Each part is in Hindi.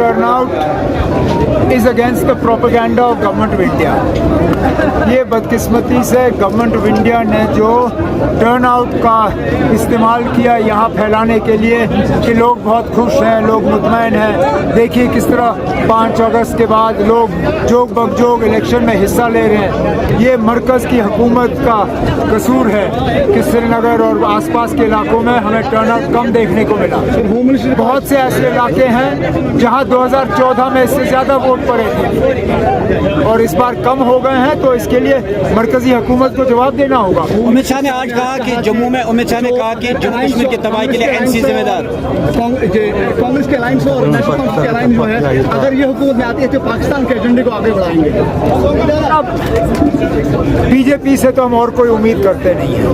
turnout is against the propaganda of government of India. ये बदकिस्मती से गवर्नमेंट ऑफ इंडिया ने जो टर्नआउट का इस्तेमाल किया यहाँ फैलाने के लिए कि लोग बहुत खुश हैं, लोग मुतमईन हैं। देखिए किस तरह 5 अगस्त के बाद लोग जोग बगजोग इलेक्शन में हिस्सा ले रहे हैं। ये मरकज़ की हुकूमत का कसूर है कि श्रीनगर और आसपास के इलाकों में हमें टर्नआउट कम देखने को मिला। बहुत से ऐसे इलाके हैं जहाँ 2014 में इससे ज़्यादा वोट पड़े थे और इस बार कम हो गए हैं, तो इसके लिए मरकजी हुकूमत को जवाब देना होगा। अमित शाह ने आज कहा कि जम्मू कश्मीर की तबाही के लिए एनसी जिम्मेदार। कांग्रेस के अलायंस और नेशनल कॉन्फ्रेंस के अलायंस जो है, अगर ये हुकूमत में आती है तो पाकिस्तान के एजेंडे को आगे बढ़ाएंगे। बीजेपी से तो हम और कोई उम्मीद करते नहीं है।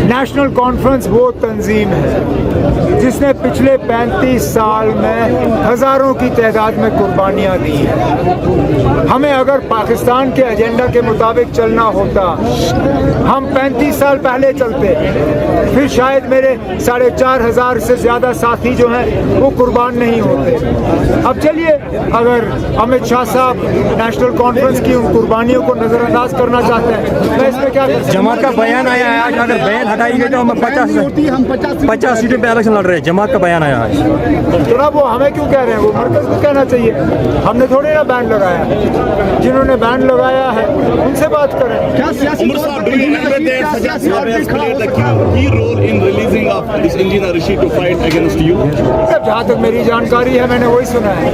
नेशनल कॉन्फ्रेंस वो तंजीम है जिसने पिछले 35 साल में हज़ारों की तादाद में कुर्बानियाँ दी हैं। हमें अगर पाकिस्तान के एजेंडा के मुताबिक चलना होता, हम 35 साल पहले चलते, फिर शायद मेरे 4,500 से ज़्यादा साथी जो हैं वो कुर्बान नहीं होते। अब चलिए, अगर अमित शाह साहब नेशनल कॉन्फ्रेंस की उन कुर्बानियों को नज़रअंदाज करना चाहते हैं, मैं इसमें क्या कर सकता हूं? जमात का बयान आया है आज, अगर बयान हटाई गई तो हम 50 सीटों पे इलेक्शन लड़ रहे हैं। जमात का बयान आया है। थोड़ा वो हमें क्यों कह रहे हैं? वो मरकज़ को कहना चाहिए। हमने थोड़े ना बैन लगाया। जिन्होंने बैन लगाया है उनसे बात करें। क्या सियासी जहाँ तक मेरी जानकारी है मैंने वही सुना है।